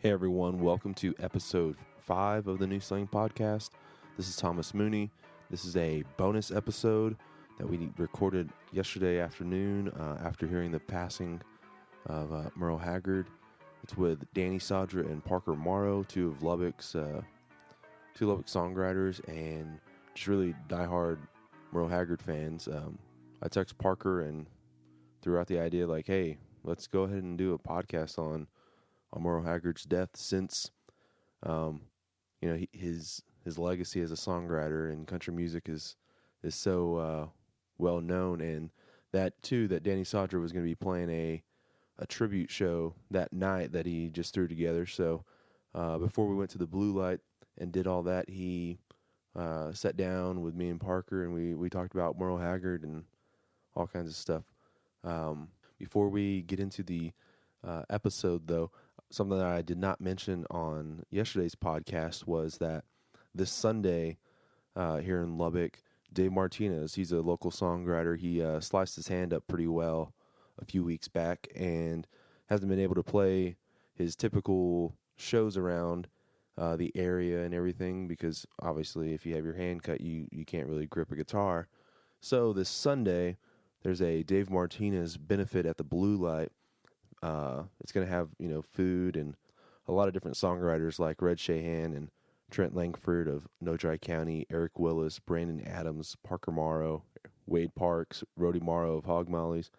Hey everyone, welcome to episode 5 of the New Slang podcast. This is Thomas Mooney. This is a bonus episode that we recorded yesterday afternoon after hearing the passing of Merle Haggard. It's with Danny Cadra and Parker Morrow, two Lubbock songwriters and just really diehard Merle Haggard fans. I texted Parker and threw out the idea like, hey, let's go ahead and do a podcast on Morrow Haggard's death, since his legacy as a songwriter in country music is so well known, and that Danny Cadra was going to be playing a tribute show that night that he just threw together. So before we went to the blue light and did all that, he sat down with me and Parker, and we talked about Merle Haggard and all kinds of stuff. Before we get into the episode, though, something that I did not mention on yesterday's podcast was that this Sunday here in Lubbock, Dave Martinez, he's a local songwriter. He sliced his hand up pretty well a few weeks back and hasn't been able to play his typical shows around the area and everything because obviously if you have your hand cut, you can't really grip a guitar. So this Sunday, there's a Dave Martinez benefit at the Blue Light. It's going to have, food and a lot of different songwriters like Red Shahan and Trent Langford of No Dry County, Eric Willis, Brandon Adams, Parker Morrow, Wade Parks, Rody Morrow of Hog Mollies,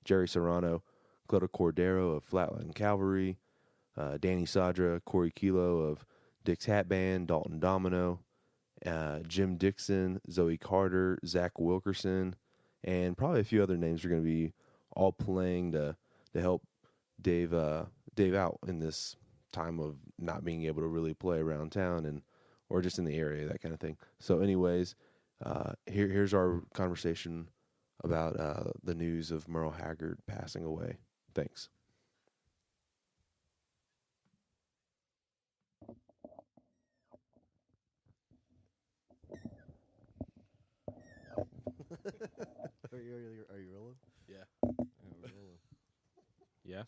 Jerry Serrano, Cleta Cordero of Flatline Cavalry, Danny Cadra, Corey Kilo of Dick's Hat Band, Dalton Domino, Jim Dixon, Zoe Carter, Zach Wilkerson, and probably a few other names are going to be all playing to help Dave out in this time of not being able to really play around town or just in the area, that kind of thing. So anyways, here's our conversation about the news of Merle Haggard passing away. Thanks. Are you rolling? Yeah. We're rolling. Yeah.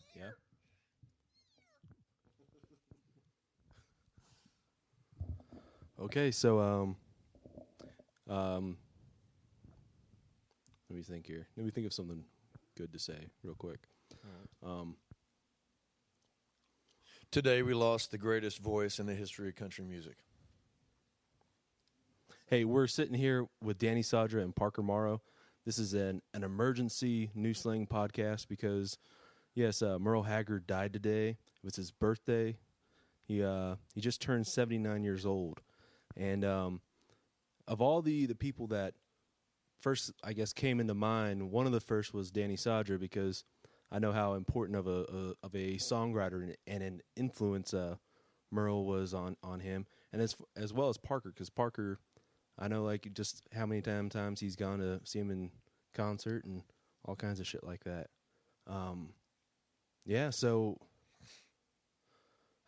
Okay, so let me think here. Let me think of something good to say real quick. All right. Today we lost the greatest voice in the history of country music. Hey, we're sitting here with Danny Cadra and Parker Morrow. This is an emergency New Slang podcast because, yes, Merle Haggard died today. It was his birthday. He just turned 79 years old. And of all the people that first, I guess, came into mind, one of the first was Danny Cadra, because I know how important of a songwriter and an influence Merle was on him, and as well as Parker, because Parker, I know like just how many times he's gone to see him in concert and all kinds of shit like that. Yeah, so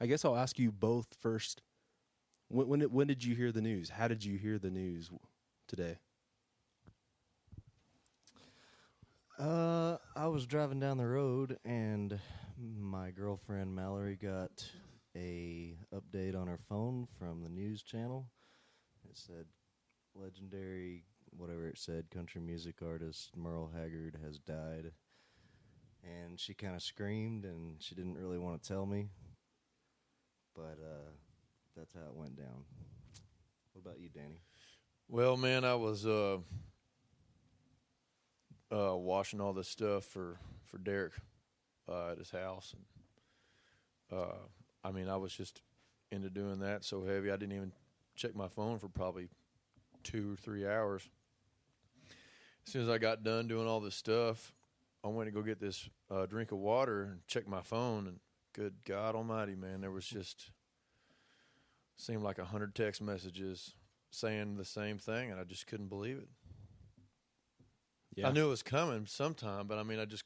I guess I'll ask you both first. When did you hear the news? How did you hear the news today? I was driving down the road and my girlfriend Mallory got a update on her phone from the news channel. It said legendary, whatever it said, country music artist Merle Haggard has died. And she kind of screamed and she didn't really want to tell me. But that's how it went down. What about you, Danny? Well, man, I was washing all this stuff for Derek at his house. And, I was just into doing that so heavy I didn't even check my phone for probably 2 or 3 hours. As soon as I got done doing all this stuff, I went to go get this drink of water and check my phone, and good God almighty, man, there was just seemed like 100 text messages saying the same thing, and I just couldn't believe it. Yeah. I knew it was coming sometime, but I just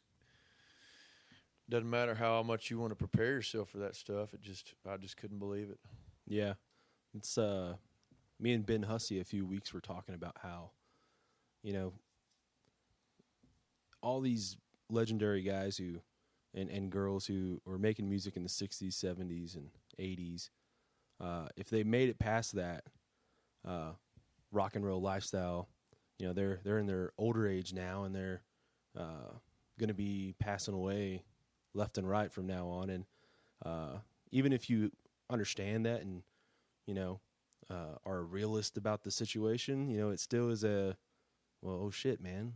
doesn't matter how much you want to prepare yourself for that stuff. I just couldn't believe it. Yeah, it's me and Ben Hussey a few weeks were talking about how, all these legendary guys who and girls who were making music in the 60s, 70s, and '80s. If they made it past that rock and roll lifestyle, you know, they're in their older age now, and they're going to be passing away left and right from now on. And even if you understand that and, you know, are a realist about the situation, you know, it still is well, oh shit, man.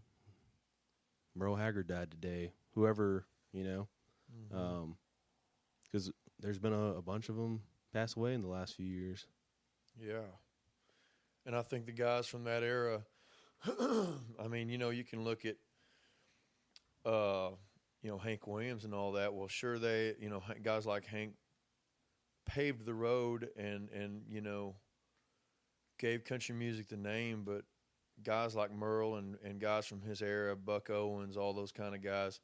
Merle Haggard died today. Whoever, you know, because there's been a bunch of them pass away in the last few years. Yeah. And I think the guys from that era, I mean, you know, you can look at, you know, Hank Williams and all that. Well, sure, they, you know, guys like Hank paved the road and you know, gave country music the name, but guys like Merle and guys from his era, Buck Owens, all those kind of guys,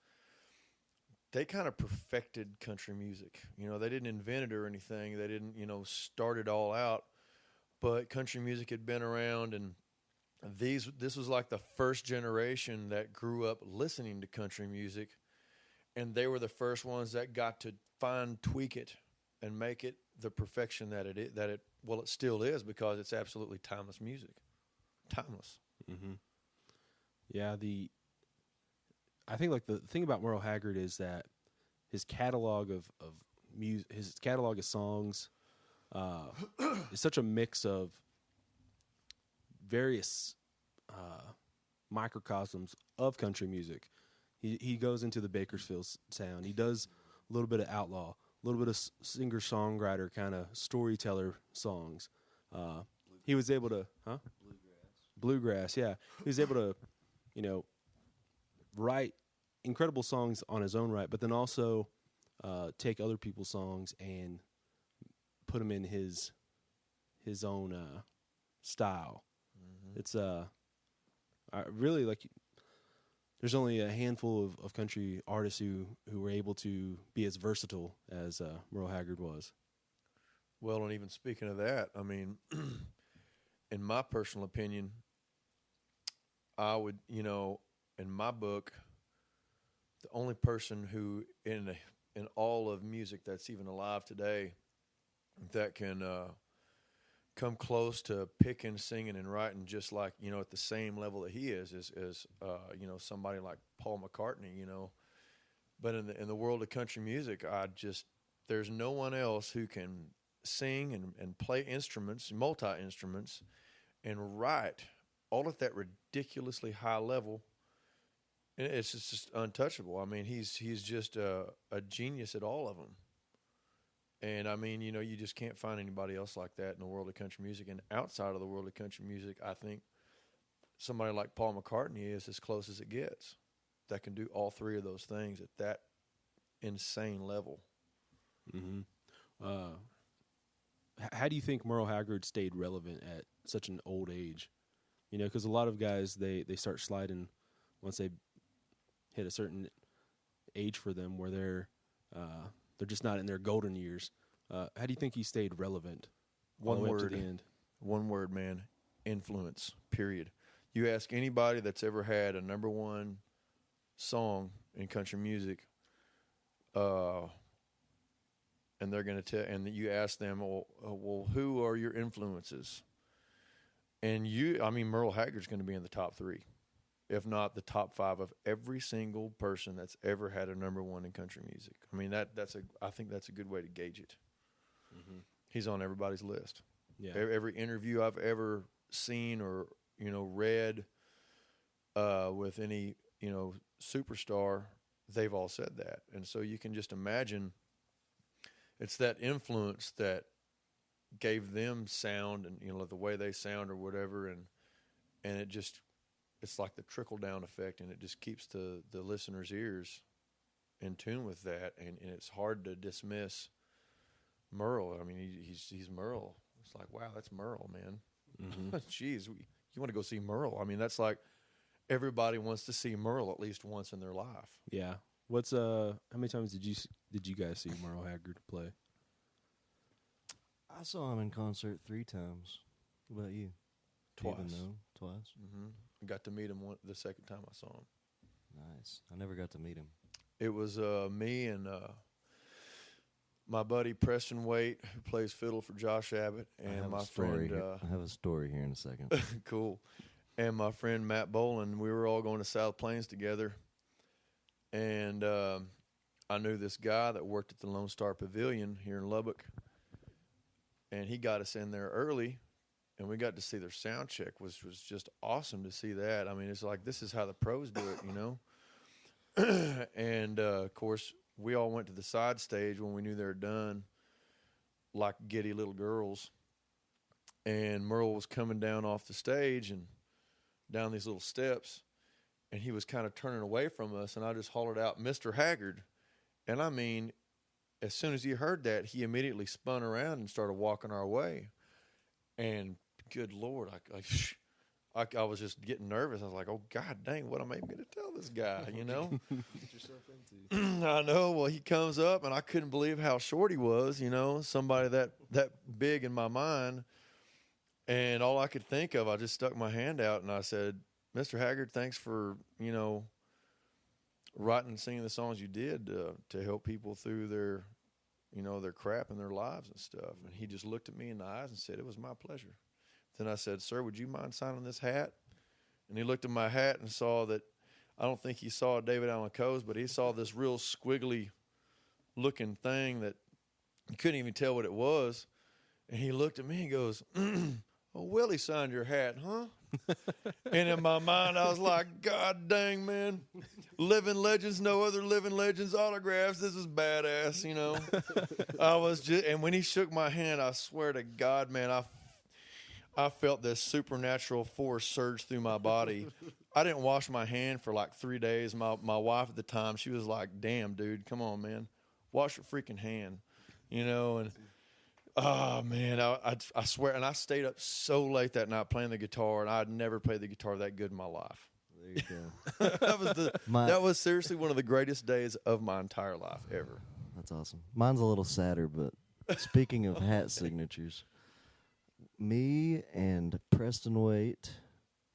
they kind of perfected country music. You know, they didn't invent it or anything. They didn't, you know, start it all out. But country music had been around, and this was like the first generation that grew up listening to country music, and they were the first ones that got to tweak it and make it the perfection that it still is, because it's absolutely timeless music. Timeless. Mm-hmm. Yeah, I think like the thing about Merle Haggard is that his catalog of music, his catalog of songs, is such a mix of various microcosms of country music. He goes into the Bakersfield sound. He does a little bit of outlaw, a little bit of singer-songwriter kind of storyteller songs. He was able to, Bluegrass, yeah. He was able to, you know, write incredible songs on his own right, but then also take other people's songs and put them in his own style. Mm-hmm. It's I really like. There's only a handful of country artists who were able to be as versatile as Merle Haggard was. Well, and even speaking of that, I mean, in my personal opinion, I would, you know, in my book, the only person who in all of music that's even alive today that can come close to picking, singing, and writing just like, you know, at the same level that he is you know, somebody like Paul McCartney, you know. But in the world of country music, there's no one else who can sing and play instruments, multi-instruments, and write all at that ridiculously high level. And it's just untouchable. I mean, he's just a genius at all of them. And, I mean, you know, you just can't find anybody else like that in the world of country music. And outside of the world of country music, I think somebody like Paul McCartney is as close as it gets that can do all three of those things at that insane level. Mm-hmm. How do you think Merle Haggard stayed relevant at such an old age? You know, because a lot of guys, they start sliding once they hit a certain age for them where they're just not in their golden years. How do you think he stayed relevant all the way up to the end? One word, man. Influence, period. You ask anybody that's ever had a number one song in country music, and they're going to tell, and you ask them, well, who are your influences? And Merle Haggard's going to be in the top three, if not the top five of every single person that's ever had a number one in country music. I mean, I think that's a good way to gauge it. Mm-hmm. He's on everybody's list. Yeah. Every interview I've ever seen or, you know, read with any, you know, superstar, they've all said that. And so you can just imagine it's that influence that gave them sound and, you know, the way they sound or whatever. And it's like the trickle down effect, and it just keeps the listener's ears in tune with that. And it's hard to dismiss Merle. I mean, he's Merle. It's like, wow, that's Merle, man. Mm-hmm. Jeez, you want to go see Merle? I mean, that's like everybody wants to see Merle at least once in their life. Yeah. What's how many times did you guys see Merle Haggard play? I saw him in concert 3 times. What about you? Twice. Twice. Mm-hmm. I got to meet him the second time I saw him. Nice. I never got to meet him. It was me and my buddy Preston Waite, who plays fiddle for Josh Abbott, and my friend. I have a story here in a second. Cool. And my friend Matt Boland, we were all going to South Plains together. And I knew this guy that worked at the Lone Star Pavilion here in Lubbock. And he got us in there early, and we got to see their sound check, which was just awesome to see that. I mean, it's like, this is how the pros do it, you know? And, of course, we all went to the side stage when we knew they were done, like giddy little girls. And Merle was coming down off the stage and down these little steps, and he was kind of turning away from us, and I just hollered out, "Mr. Haggard." And I mean, as soon as he heard that, he immediately spun around and started walking our way. And good Lord, I was just getting nervous. I was like, oh, God dang, what am I even going to tell this guy, you know? Get yourself into. I know. Well, he comes up, and I couldn't believe how short he was, you know, somebody that big in my mind. And all I could think of, I just stuck my hand out, and I said, "Mr. Haggard, thanks for, you know, writing and singing the songs you did to help people through their, you know, their crap in their lives and stuff." And he just looked at me in the eyes and said, "It was my pleasure." Then I said, "Sir, would you mind signing this hat?" And he looked at my hat and saw that, I don't think he saw David Allan Coe's, but he saw this real squiggly looking thing that you couldn't even tell what it was. And he looked at me and goes, "Oh, Willie signed your hat, huh?" And in my mind, I was like, God dang, man. Living legends, no other living legends autographs. This is badass, you know. I was just, and when he shook my hand, I swear to God, man, I felt this supernatural force surge through my body. I didn't wash my hand for like 3 days. My wife at the time, she was like, "Damn, dude, come on, man. Wash your freaking hand," you know, and oh, man, I swear. And I stayed up so late that night playing the guitar, and I'd never played the guitar that good in my life. There you go. That was seriously one of the greatest days of my entire life ever. That's awesome. Mine's a little sadder, but speaking of hat signatures, me and Preston Waite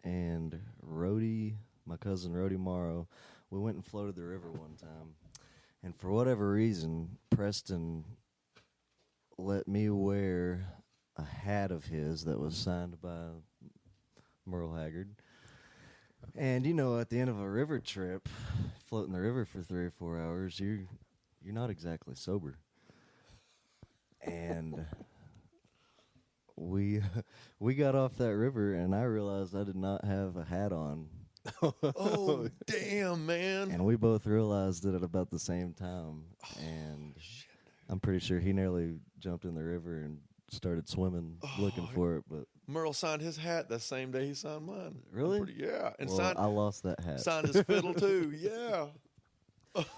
and Rhodey, my cousin Rhodey Morrow, we went and floated the river one time. And for whatever reason, Preston let me wear a hat of his that was signed by Merle Haggard. And, you know, at the end of a river trip, floating the river for 3 or 4 hours, you're not exactly sober. And we got off that river, and I realized I did not have a hat on. Oh, damn, man. And we both realized it at about the same time. And I'm pretty sure he nearly jumped in the river and started swimming looking for it. But Merle signed his hat that same day he signed mine. Really? Yeah. And well, I lost that hat. Signed his fiddle, too. Yeah.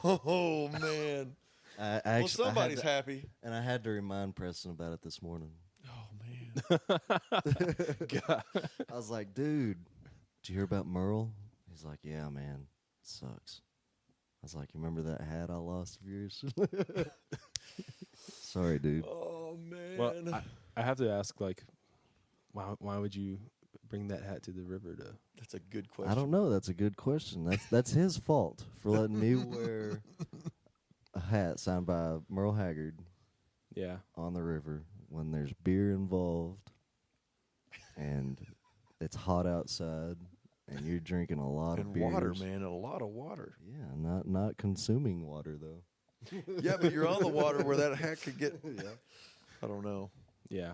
Oh, man. Well, somebody's happy. And I had to remind Preston about it this morning. Oh, man. God. I was like, "Dude, did you hear about Merle?" He's like, "Yeah, man. It sucks." I was like, "You remember that hat I lost of yours?" Sorry, dude. Oh, man. Well, I have to ask, like, why would you bring that hat to the river to? That's a good question. I don't know. That's a good question. That's his fault for letting me wear a hat signed by Merle Haggard. Yeah. On the river when there's beer involved and it's hot outside and you're drinking a lot of beers. And water, man, a lot of water. Yeah, not consuming water though. Yeah, but you're on the water where that hat could get. Yeah. I don't know. Yeah.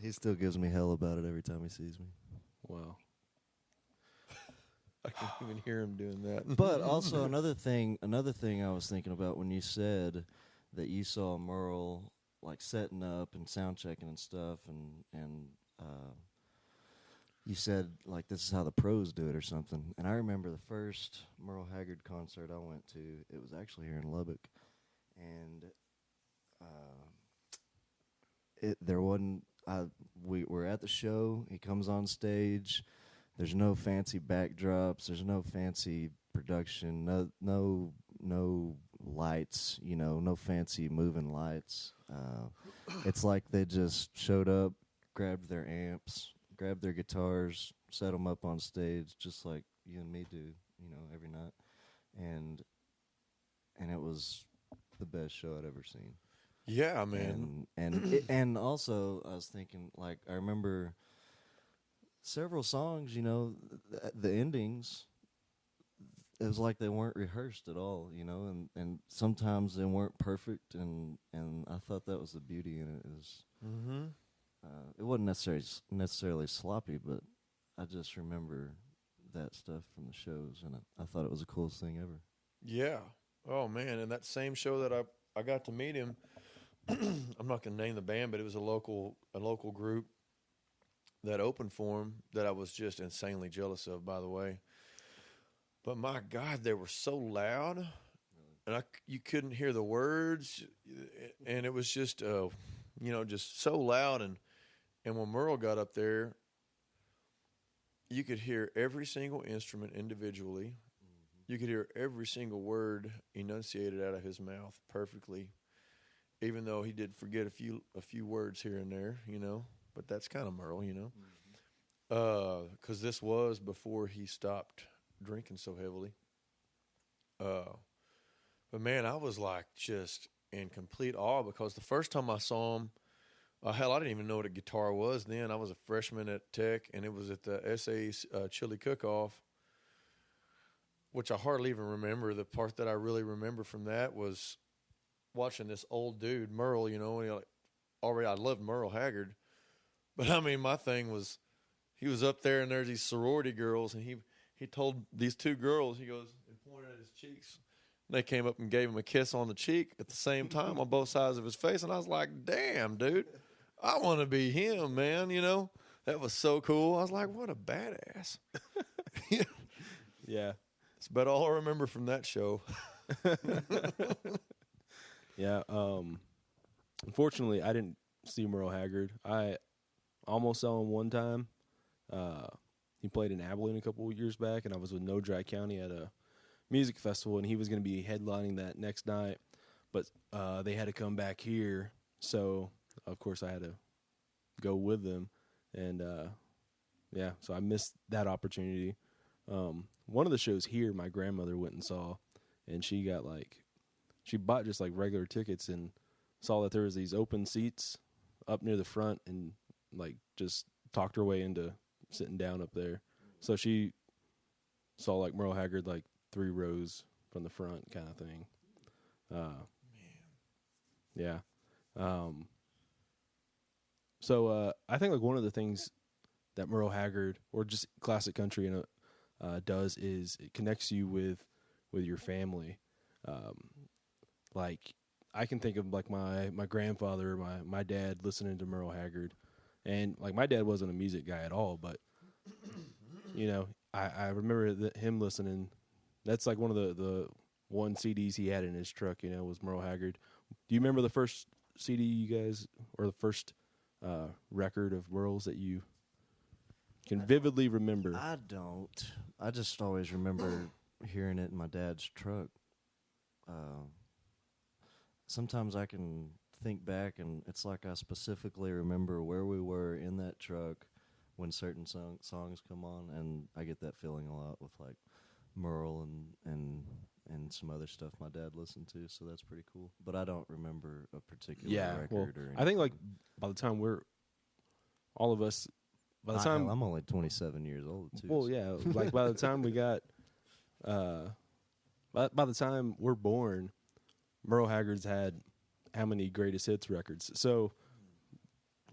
He still gives me hell about it every time he sees me. Well, I can't even hear him doing that. But also another thing I was thinking about when you said that you saw Merle like setting up and sound checking and stuff, and you said like this is how the pros do it or something. And I remember the first Merle Haggard concert I went to. It was actually here in Lubbock, and there wasn't. We were at the show. He comes on stage. There's no fancy backdrops. There's no fancy production. No lights. You know, no fancy moving lights. It's like they just showed up, grabbed their amps, grabbed their guitars, set them up on stage, just like you and me do. You know, every night, and it was the best show I'd ever seen. Yeah, man. And also I was thinking, like, I remember several songs, you know, the endings, it was like they weren't rehearsed at all, you know, and sometimes they weren't perfect, and I thought that was the beauty in it. Is it wasn't necessarily sloppy, but I just remember that stuff from the shows, and I thought it was the coolest thing ever. Yeah. Oh man, and that same show that I got to meet him. I'm not going to name the band, but it was a local group that opened for him that I was just insanely jealous of, by the way. But my God, they were so loud, and you couldn't hear the words, and it was just just so loud. And when Merle got up there, you could hear every single instrument individually. Mm-hmm. You could hear every single word enunciated out of his mouth perfectly, even though he did forget a few words here and there, you know. But that's kind of Merle, you know, because this was before he stopped drinking so heavily. But man, I was like just in complete awe, because the first time I saw him, hell, I didn't even know what a guitar was then. I was a freshman at Tech, and it was at the SA's Chili Cook-Off, which I hardly even remember. The part that I really remember from that was watching this old dude, Merle, you know, and already I loved Merle Haggard. But I mean, my thing was, he was up there and there's these sorority girls, and he told these two girls, he goes, and pointed at his cheeks. And they came up and gave him a kiss on the cheek at the same time on both sides of his face. And I was like, damn, dude, I want to be him, man. You know, that was so cool. I was like, what a badass. Yeah. That's about all I remember from that show. Yeah. Unfortunately, I didn't see Merle Haggard. I almost saw him one time. He played in Abilene a couple of years back, and I was with No Dry County at a music festival, and he was going to be headlining that next night. But they had to come back here, so of course I had to go with them. And yeah, so I missed that opportunity. One of the shows here, my grandmother went and saw, and she bought just like regular tickets and saw that there was these open seats up near the front, and like just talked her way into sitting down up there. So she saw like Merle Haggard like 3 rows from the front kind of thing. Yeah. So I think like one of the things that Merle Haggard, or just classic country, does is it connects you with your family. Like I can think of like my grandfather, my dad listening to Merle Haggard, and like my dad wasn't a music guy at all, but you know, I remember him listening. That's like one of the one CDs he had in his truck, you know, was Merle Haggard. Do you remember the first CD you guys, or the first record of Merle's that you can vividly remember? I don't. I just always remember hearing it in my dad's truck. Sometimes I can think back, and it's like I specifically remember where we were in that truck when certain songs come on, and I get that feeling a lot with like Merle and some other stuff my dad listened to, so that's pretty cool. But I don't remember a particular record or anything. I think like by the time I'm only 27 years old too. Well, yeah, like by the time we got, by the time we're born, Merle Haggard's had how many greatest hits records? So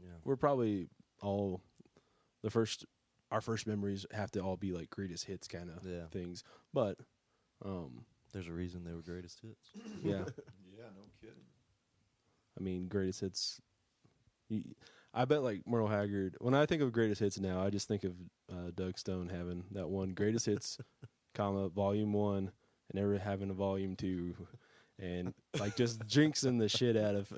yeah, we're probably all our first memories have to all be like greatest hits kind of things. But there's a reason they were greatest hits. Yeah. Yeah, no kidding. I mean, greatest hits. I bet like Merle Haggard, when I think of greatest hits now, I just think of Doug Stone having that one greatest hits, volume 1, and never having a volume 2. And like just jinxing the shit out of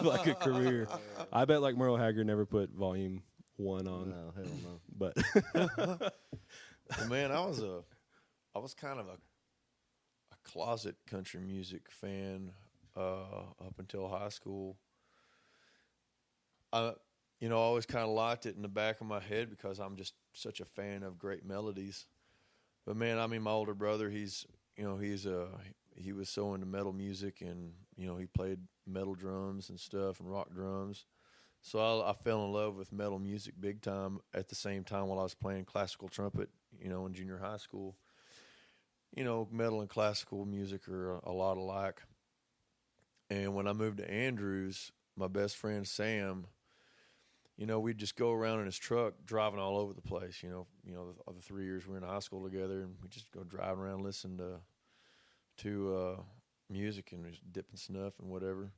like a career. I bet like Merle Haggard never put volume 1 on. No, hell no. But well, man, I was kind of a closet country music fan up until high school. I always kind of liked it in the back of my head because I'm just such a fan of great melodies. But man, I mean, my older brother, he was so into metal music, and he played metal drums and stuff and rock drums. So I fell in love with metal music big time at the same time while I was playing classical trumpet, in junior high school. Metal and classical music are a lot alike. And when I moved to Andrews, my best friend Sam, we'd just go around in his truck driving all over the place. The 3 years we were in high school together, and we just go driving around listening to music and just dipping snuff and whatever.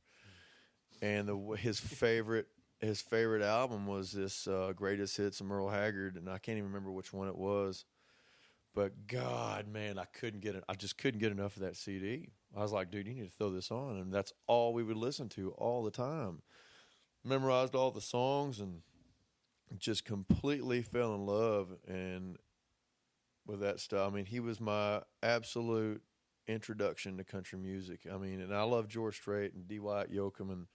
And his favorite album was this Greatest Hits of Merle Haggard, and I can't even remember which one it was. But God, man, I just couldn't get enough of that CD. I was like, dude, you need to throw this on, and that's all we would listen to all the time. Memorized all the songs and just completely fell in love and with that stuff. I mean, he was my absolute introduction to country music. I mean, and I love George Strait and Dwight Yoakam and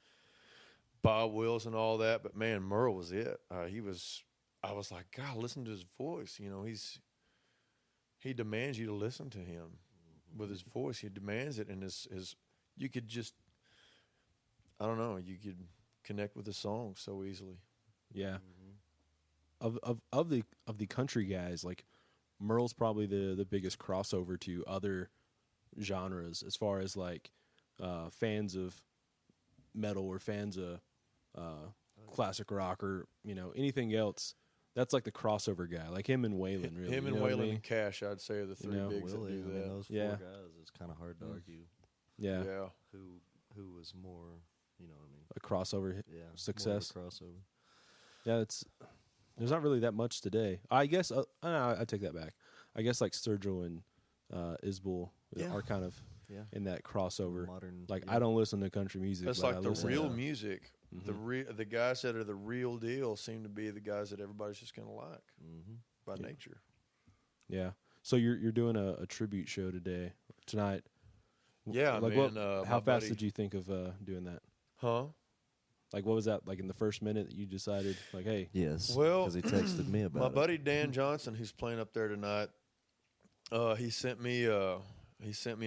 Bob Wills and all that, but man, Merle was it. I was like, God, listen to his voice. He demands you to listen to him with his voice. He demands it, and you could just, I don't know, you could connect with the song so easily. Yeah. Of the country guys, like Merle's probably the biggest crossover to other genres as far as like fans of metal or fans of classic rock or anything else. That's like the crossover guy, like him and Waylon. Really, him and Waylon and Cash, I'd say, are the three bigs that do that. Those four guys, it's kind of hard to argue. Yeah. Who was more, what I mean? A crossover success. More of a crossover. Yeah, there's not really that much today. I guess I take that back. I guess like Sturgill and Isbell are kind of in that crossover. Modern, I don't listen to country music. That's but like I the real to, music. Mm-hmm. The guys that are the real deal seem to be the guys that everybody's just going to like by nature. Yeah. So you're doing a tribute show tonight. Yeah, man. How fast did you think of doing that? Huh? Like, what was that like in the first minute that you decided? Like, hey, yes. Well, because he texted me about my buddy Dan Johnson, who's playing up there tonight. He sent me a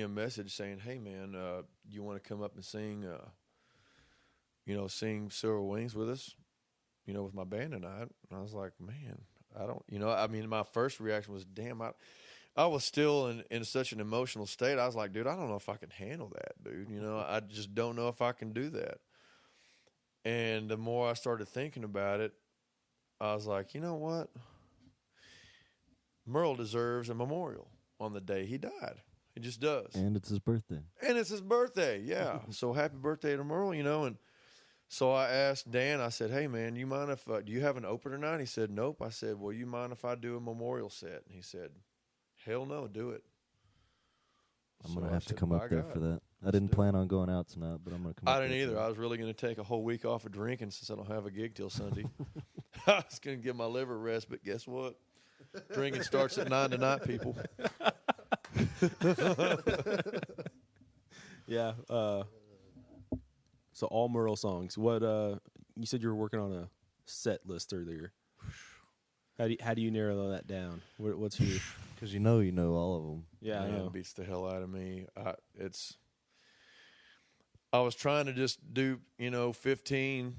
message saying, "Hey, man, you want to come up and sing?" Sing Silver Wings with us, with my band tonight. And I was like, man, I don't, my first reaction was, damn, I was still in such an emotional state. I was like, dude, I don't know if I can handle that, dude. I just don't know if I can do that. And the more I started thinking about it, I was like, you know what? Merle deserves a memorial on the day he died. He just does. And it's his birthday. Yeah. So happy birthday to Merle, and so I asked Dan, I said, hey, man, you mind if, do you have an opener tonight? He said, nope. I said, well, you mind if I do a memorial set? And he said, hell no, do it. I'm going to have to come up there for that. I didn't plan on going out tonight, but I'm going to come up there. I didn't either. I was really going to take a whole week off of drinking since I don't have a gig till Sunday. I was going to give my liver a rest, but guess what? Drinking starts at 9 tonight, people. Yeah. So all Merle songs. What you said you were working on a set list earlier. How do you narrow that down? What's your? Because you know all of them. Yeah, I know. It beats the hell out of me. I was trying to just do 15,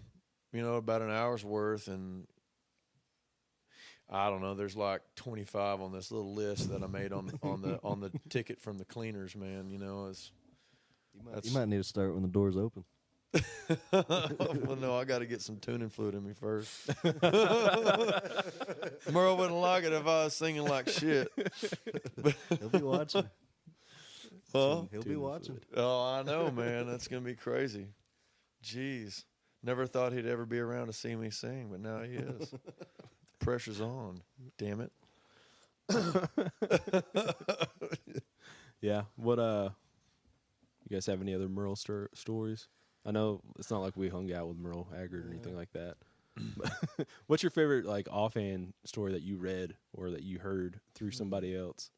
about an hour's worth, and I don't know. There's like 25 on this little list that I made on the ticket from the cleaners. Man, you might need to start when the doors open. Well, no, I got to get some tuning fluid in me first. Merle wouldn't like it if I was singing like shit. He'll be watching. Huh? He'll be watching. Oh, I know, man. That's going to be crazy. Jeez. Never thought he'd ever be around to see me sing, but now he is. The pressure's on. Damn it. Yeah. What, you guys have any other Merle stories? I know it's not like we hung out with Merle Haggard or anything like that. What's your favorite, like, offhand story that you read or that you heard through somebody else?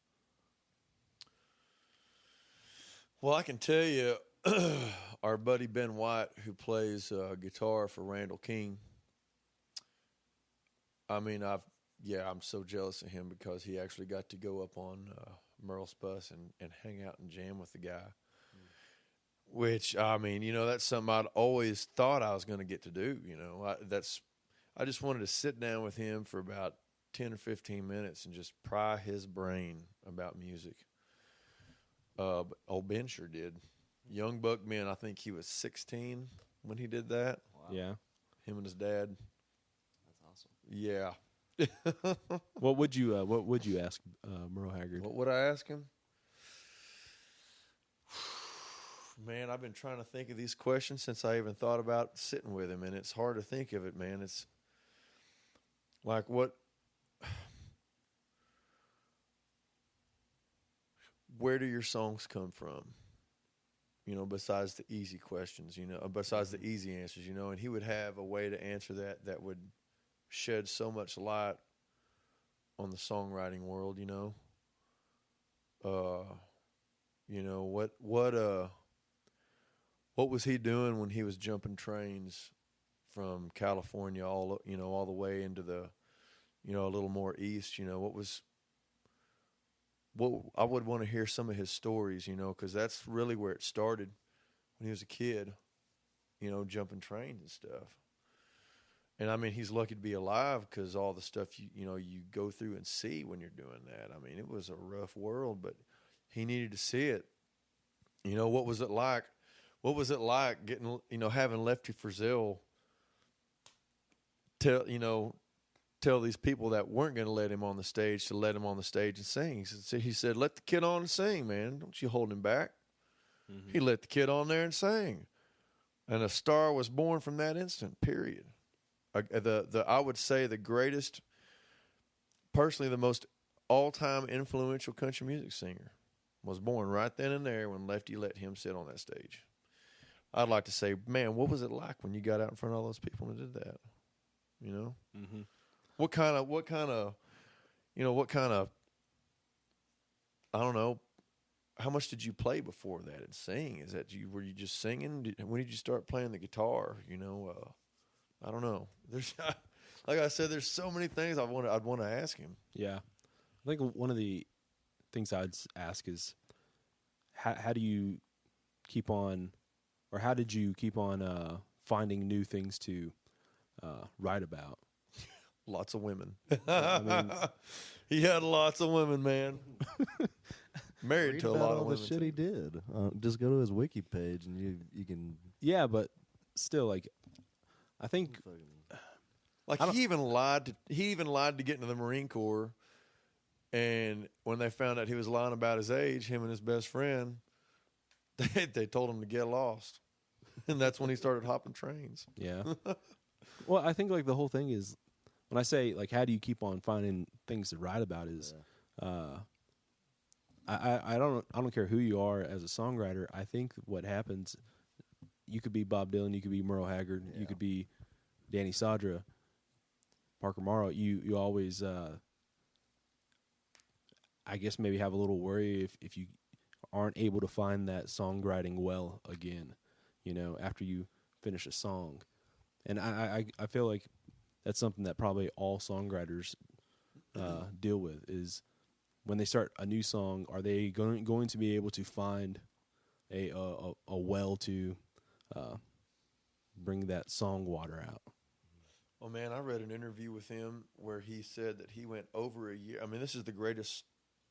Well, I can tell you, our buddy Ben White, who plays guitar for Randall King, I'm so jealous of him because he actually got to go up on Merle's bus and hang out and jam with the guy. Which, I mean, you know, that's something I'd always thought I was going to get to do. You know, I just wanted to sit down with him for about 10 or 15 minutes and just pry his brain about music. But old Ben sure did. Young Buck Ben, I think he was 16 when he did that. Wow. Yeah. Him and his dad. That's awesome. Yeah. What would you ask Merle Haggard? What would I ask him? Man, I've been trying to think of these questions since I even thought about sitting with him, and it's hard to think of it, man. It's like where do your songs come from? You know, besides the easy questions, you know, besides the easy answers, you know, and he would have a way to answer that would shed so much light on the songwriting world, you know. You know, what was he doing when he was jumping trains from California all the way into the, you know, a little more east? You know, what I would want to hear some of his stories, you know, because that's really where it started when he was a kid, you know, jumping trains and stuff. And I mean, he's lucky to be alive because all the stuff you go through and see when you're doing that. I mean, it was a rough world, but he needed to see it. You know, what was it like? What was it like getting, you know, having Lefty Frizzell tell these people that weren't going to let him on the stage to let him on the stage and sing? He said, let the kid on and sing, man. Don't you hold him back. Mm-hmm. He let the kid on there and sang. And a star was born from that instant, period. I would say the greatest, personally the most all-time influential country music singer was born right then and there when Lefty let him sit on that stage. I'd like to say, man, what was it like when you got out in front of all those people and did that? You know? Mm-hmm. What kind of, I don't know, how much did you play before that and sing? Were you just singing? When did you start playing the guitar? You know, I don't know. There's, like I said, there's so many things I'd want to ask him. Yeah. I think one of the things I'd ask is how do you keep on, or how did you keep on finding new things to write about? Lots of women. I mean, he had lots of women, man. Married Read to a about lot of all women. the shit he did. Just go to his wiki page and you can. yeah, but still, like, I think Like he even lied to get into the Marine Corps, and when they found out he was lying about his age, him and his best friend, they told him to get lost, and that's when he started hopping trains. Yeah. Well, I think like the whole thing is, when I say like how do you keep on finding things to write about is, I don't care who you are as a songwriter. I think what happens, you could be Bob Dylan, you could be Merle Haggard, you could be Danny Sadra, Parker Morrow. You always, I guess maybe have a little worry if you aren't able to find that songwriting well again, you know, after you finish a song. And I feel like that's something that probably all songwriters deal with is when they start a new song, are they going to be able to find a well to bring that song water out? Well, man, I read an interview with him where he said that he went over a year. I mean, this is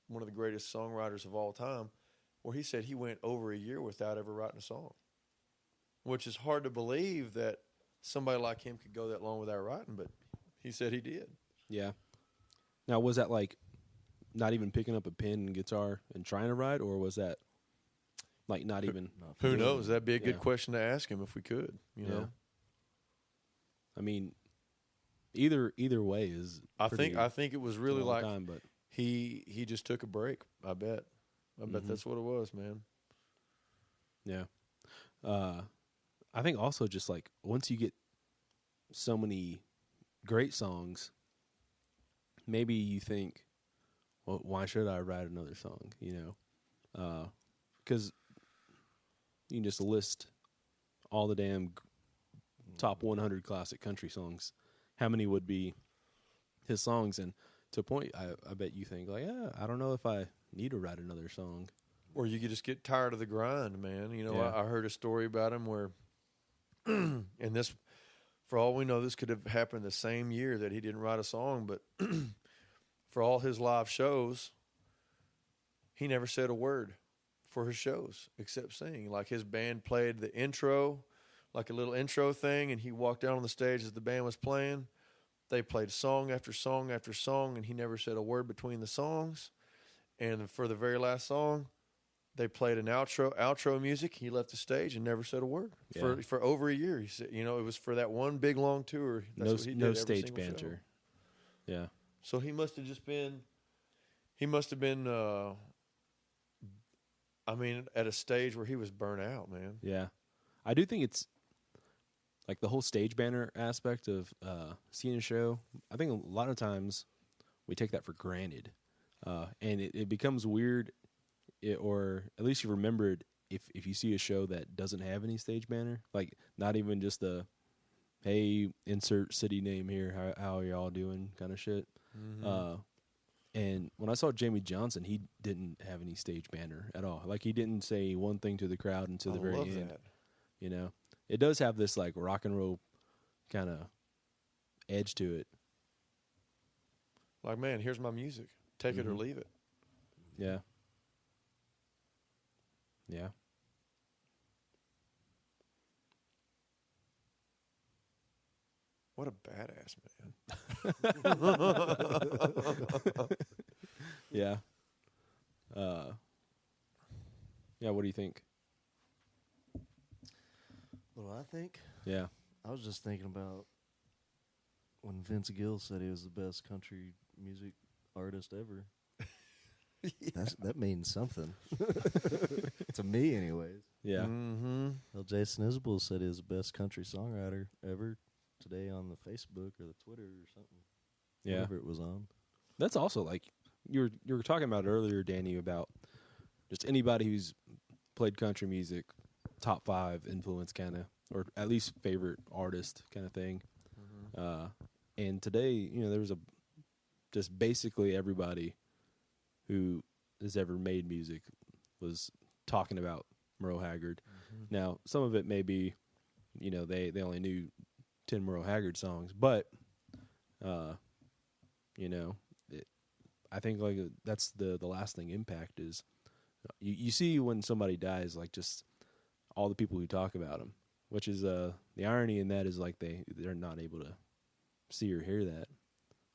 one of the greatest songwriters of all time, where he said he went over a year without ever writing a song, which is hard to believe that somebody like him could go that long without writing, but he said he did. Yeah. Now, was that like not even picking up a pen and guitar and trying to write, or was that like not even? Who knows? That'd be a good question to ask him if we could, you know? I mean, either way is. I think it was really like time, but he just took a break. I bet that's what it was, man. Yeah. I think also just like once you get so many great songs, maybe you think, well, why should I write another song? You know, because you can just list all the damn top 100 classic country songs. How many would be his songs? And to a point, I bet you think like, yeah, I don't know if I need to write another song. or you could just get tired of the grind, man. You know, Yeah. I heard a story about him where, and this, for all we know, this could have happened the same year that he didn't write a song, but for all his live shows, he never said a word for his shows except sing. Like his band played the intro, like a little intro thing, and he walked down on the stage as the band was playing. They played song after song after song, and he never said a word between the songs. And for the very last song, they played an outro music. He left the stage and never said a word for over a year. He said, you know, it was for that one big long tour. That's what he did no every stage single banter. show. Yeah. So he must have just been. He must have been. I mean, at a stage where he was burnt out, man. Yeah. I do think it's like the whole stage banner aspect of seeing a show. I think a lot of times we take that for granted. And it becomes weird, or at least you remember it if you see a show that doesn't have any stage banner. Like, not even just the, hey, insert city name here, how are y'all doing kind of shit. Mm-hmm. And when I saw Jamie Johnson, he didn't have any stage banner at all. Like, he didn't say one thing to the crowd until the very end. That. You know, it does have this like rock and roll kind of edge to it. Like, man, here's my music. Take it or Mhm. leave it. Yeah. Yeah. What a badass man. Yeah. Yeah, what do you think? What do I think? Yeah. I was just thinking about when Vince Gill said he was the best country music artist ever. That means something. To me, anyways. Yeah. Mm-hmm. Well, Jason Isbell said he was the best country songwriter ever today on the Facebook or the Twitter or something. Yeah. Whatever it was on. That's also like you were talking about earlier, Danny, about just anybody who's played country music, top 5 influence kind of, or at least favorite artist kind of thing. Mm-hmm. And today, you know, there was just basically everybody who has ever made music was talking about Merle Haggard. Mm-hmm. Now, some of it may be, you know, they only knew 10 Merle Haggard songs, but, you know, I think like that's the lasting impact is you see when somebody dies, like just all the people who talk about them, which is the irony in that is like they're not able to see or hear that,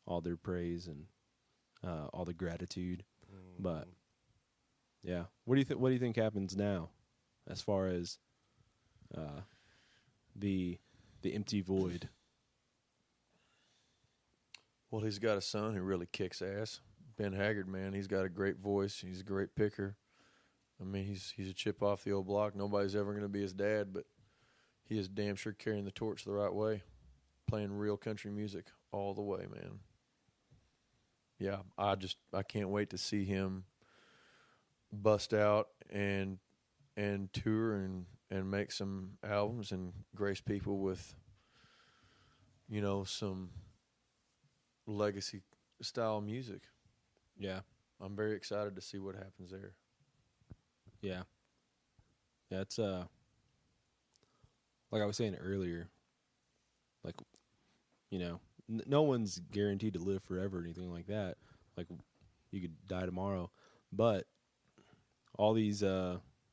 all their praise and all the gratitude. But yeah, what do you think happens now, as far as the empty void? Well, he's got a son who really kicks ass. Ben Haggard, man, he's got a great voice. He's a great picker. I mean, he's a chip off the old block. Nobody's ever going to be his dad, but he is damn sure carrying the torch the right way, playing real country music all the way, man. Yeah, I can't wait to see him bust out and tour and make some albums and grace people with, you know, some legacy style music. Yeah, I'm very excited to see what happens there. yeah, it's like I was saying earlier, like, you know, no one's guaranteed to live forever or anything like that. Like, you could die tomorrow, but all these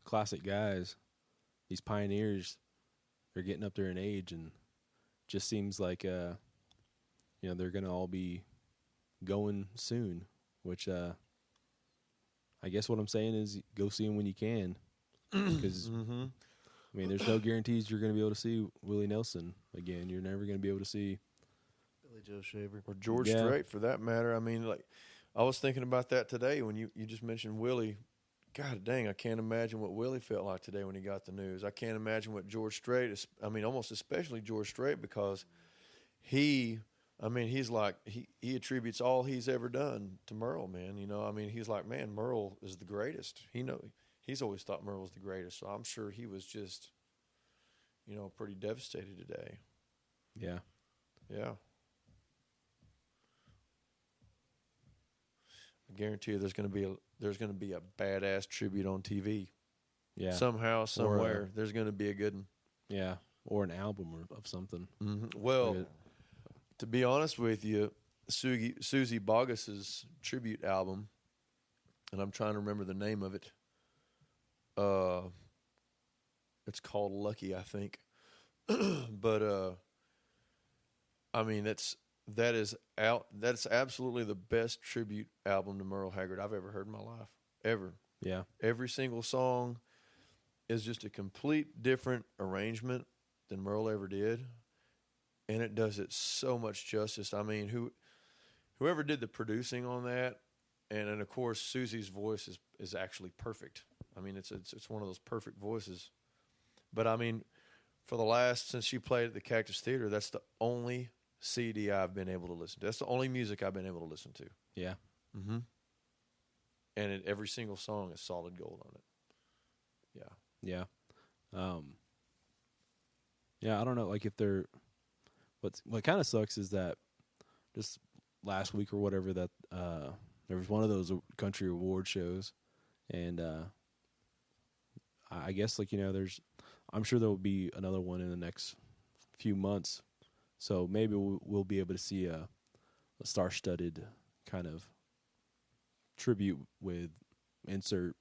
classic guys, these pioneers, they're getting up there in age, and just seems like you know, they're gonna all be going soon. Which I guess what I'm saying is go see them when you can, because Mm-hmm. I mean, there's no guarantees you're going to be able to see Willie Nelson again. You're never going to be able to see Billy Joe Shaver. Or George Yeah. Strait, for that matter. I mean, like, I was thinking about that today when you just mentioned Willie. God dang, I can't imagine what Willie felt like today when he got the news. I can't imagine what George Strait is. I mean, almost especially George Strait, because he's like, he attributes all he's ever done to Merle, man. You know, I mean, he's like, man, Merle is the greatest. He's always thought Merle was the greatest. So I'm sure he was just, you know, pretty devastated today. Yeah. Yeah. I guarantee you there's going to be a badass tribute on TV. Yeah. Somehow, somewhere, there's going to be a good one. Yeah, or an album of something. Mm-hmm. Well, to be honest with you, Susie Bogus's tribute album, and I'm trying to remember the name of it. It's called Lucky, I think. But I mean, that's absolutely the best tribute album to Merle Haggard I've ever heard in my life, ever. Yeah. Every single song is just a complete different arrangement than Merle ever did, and it does it so much justice. I mean, whoever did the producing on that, and of course Susie's voice is actually perfect. I mean, it's one of those perfect voices. But I mean, since she played at the Cactus Theater, that's the only CD I've been able to listen to. That's the only music I've been able to listen to. Yeah. Mm-hmm. And every single song is solid gold on it. Yeah. Yeah. Yeah, I don't know, like if they're what kind of sucks is that just last week or whatever that there was one of those country award shows, and I guess like, you know, I'm sure there will be another one in the next few months. So maybe we'll be able to see a star-studded kind of tribute with insert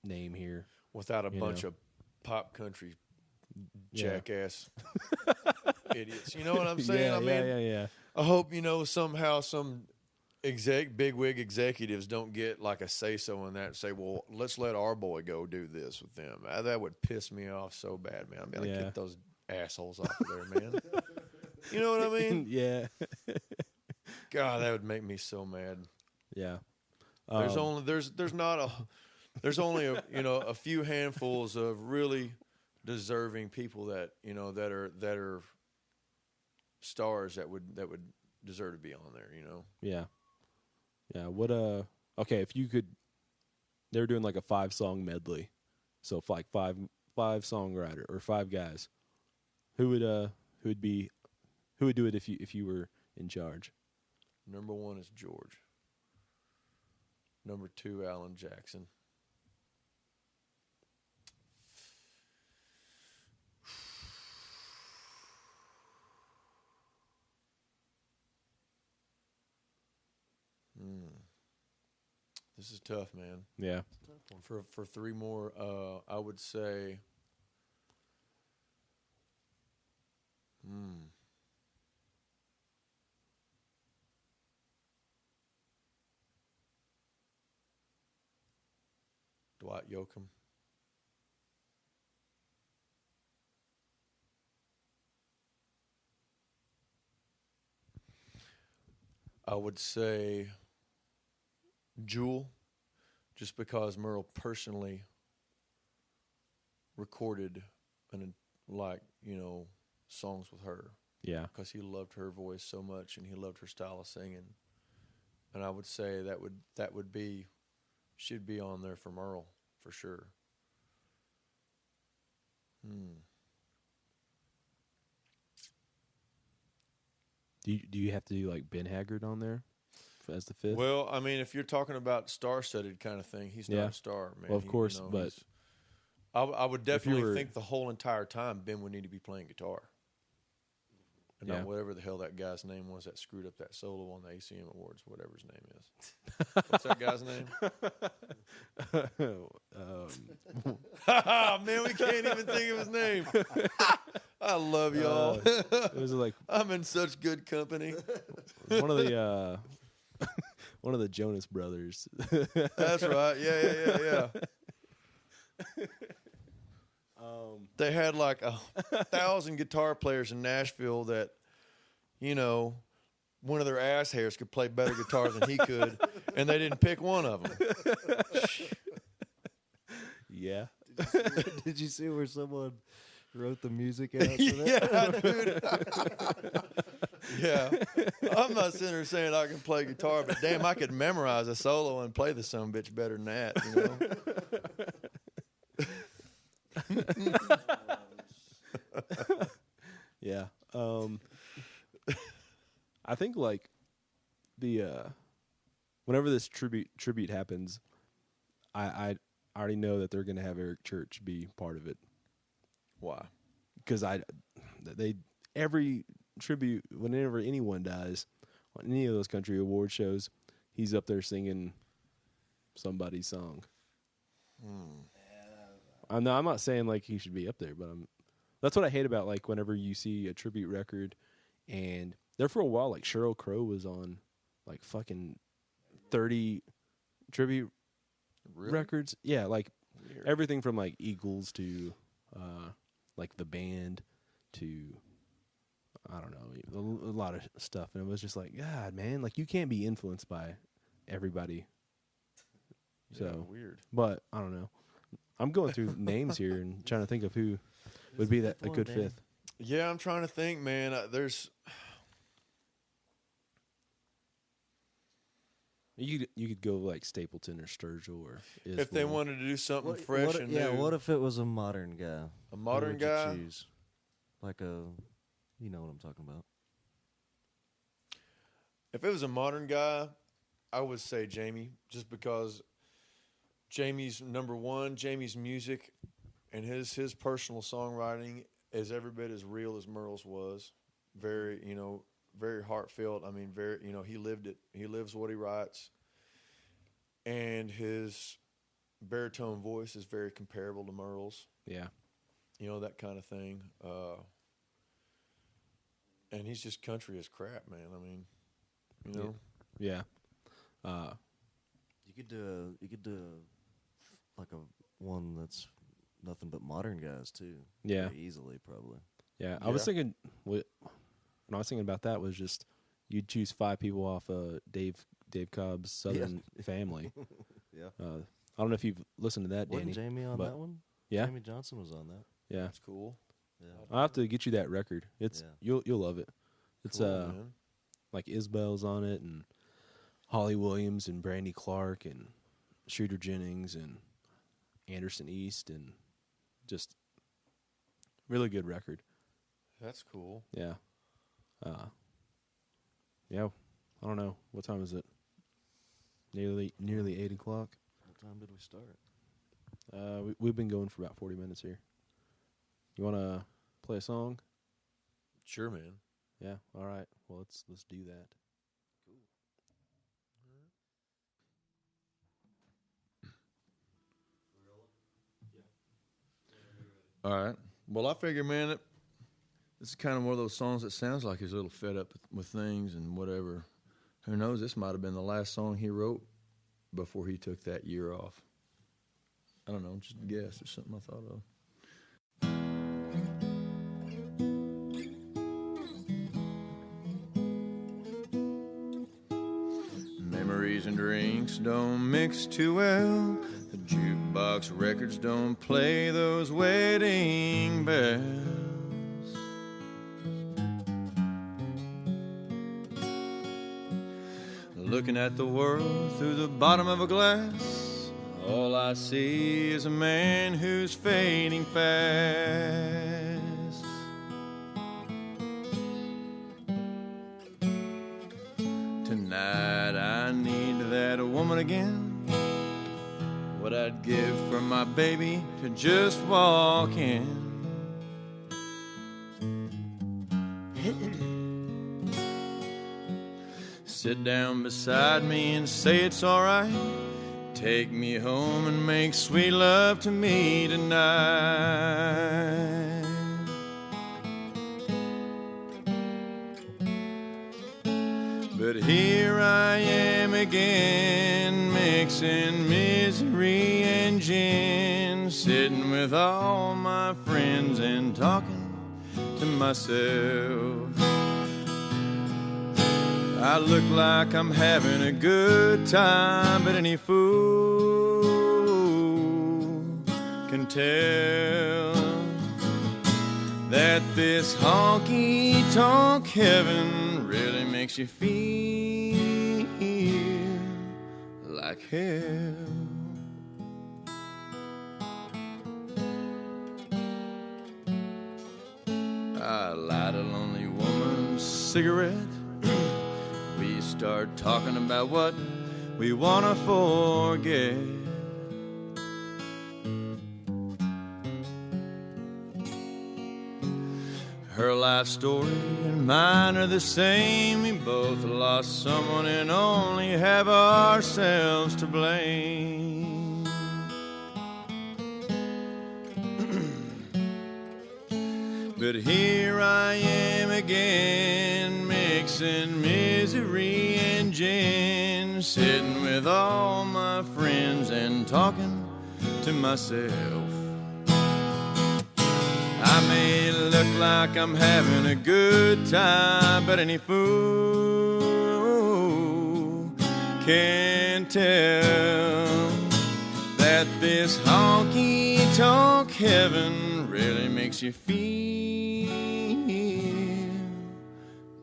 name here. Without a bunch of pop country jackass idiots. You know what I'm saying? Yeah. I hope, you know, somehow some bigwig executives don't get like a say-so in that and say, well, let's let our boy go do this with them. That would piss me off so bad, man. I'm going to get those assholes off of there, man. You know what I mean? Yeah. God, that would make me so mad. Yeah. There's only a few handfuls of really deserving people that, you know, that are stars that would deserve to be on there, you know. Yeah. Yeah. What okay, if you could, they were doing like a 5-song medley. So like five songwriter or 5 guys. Who would do it if you were in charge? Number 1 is George. Number 2, Alan Jackson. This is tough, man. Yeah. For 3 more, I would say. Dwight Yoakam. I would say Jewel, just because Merle personally recorded songs with her. Yeah. Because he loved her voice so much and he loved her style of singing. And I would say she'd be on there for Merle for sure. Do you have to do like Ben Haggard on there as the 5th? Well, I mean, if you're talking about star-studded kind of thing, he's not a star, man. Well, of course, but I would definitely think the whole entire time Ben would need to be playing guitar. And not whatever the hell that guy's name was that screwed up that solo on the ACM Awards, whatever his name is. What's that guy's name? Man, we can't even think of his name. I love y'all. It was like I'm in such good company. One of the Jonas Brothers. That's right. Yeah. They had like 1,000 guitar players in Nashville that, you know, one of their ass hairs could play better guitar than he could, and they didn't pick one of them. Yeah. Did you see where someone wrote the music out for that? Yeah, dude. Yeah. I'm not sitting there saying I can play guitar, but damn, I could memorize a solo and play the sumbitch better than that, you know? Yeah. I think like the whenever this tribute happens, I already know that they're going to have Eric Church be part of it. Why? Because every tribute, whenever anyone dies on any of those country award shows, he's up there singing somebody's song. I'm not saying like he should be up there, but that's what I hate about like whenever you see a tribute record, and there for a while like Sheryl Crow was on like fucking 30 tribute records. Yeah, like Weird. everything from like Eagles to like the band to I don't know, a lot of stuff, and it was just like, God, man, like you can't be influenced by everybody. Yeah, So weird. But I don't know. I'm going through names here and trying to think of who would be that a good fifth. Yeah, I'm trying to think, man. There's You could go like Stapleton or Sturgill or Isbell. if they wanted to do something fresh and new. Yeah, what if it was a modern guy? A modern Who would you guy? choose? Like you know what I'm talking about. If it was a modern guy, I would say Jamie, just because Jamie's number one. Jamie's music and his personal songwriting is every bit as real as Merle's was. Very, very heartfelt. I mean, very, he lived it. He lives what he writes. And his baritone voice is very comparable to Merle's. Yeah. That kind of thing. And he's just country as crap, man. I mean, Yeah. You could do like a one that's nothing but modern guys too. Yeah. Very easily probably. Yeah. I was thinking when I was thinking about that was just you'd choose 5 people off Dave Cobb's Southern Family. Yeah. I don't know if you've listened to that, Danny. Wasn't Jamie on but- that one? Yeah. Jamie Johnson was on that. Yeah. that's cool. Yeah. I'll have to get you that record. It's Yeah. you'll love it. It's Cool, man. like Isbell's on it and Holly Williams and Brandy Clark and Shooter Jennings and Anderson East and just really good record. That's cool. Yeah. Yeah. I don't know. What time is it? Nearly 8 o'clock. What time did we start? We've been going for about 40 minutes here. You want to play a song? Sure, man. Yeah. All right. Well, let's do that. All right. Well, I figure, man, this is kind of one of those songs that sounds like he's a little fed up with things and whatever. Who knows? This might have been the last song he wrote before he took that year off. I don't know. Just a guess or something I thought of. Memories and drinks don't mix too well. The jukebox records don't play those wedding bells. Looking at the world through the bottom of a glass, all I see is a man who's fading fast. Tonight I need that woman again. What I'd give for my baby to just walk in. Sit down beside me and say it's alright. Take me home and make sweet love to me tonight. But here I am again, mixing misery and gin, sitting with all my friends and talking to myself. I look like I'm having a good time, but any fool can tell that this honky-tonk heaven really makes you feel like hell. I light a lonely woman's cigarette. We start talking about what we wanna forget. Her life story and mine are the same. We both lost someone and only have ourselves to blame. But here I am again, mixing misery and gin, sitting with all my friends and talking to myself. I may look like I'm having a good time, but any fool can tell that this honky-tonk heaven really makes you feel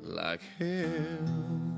like hell.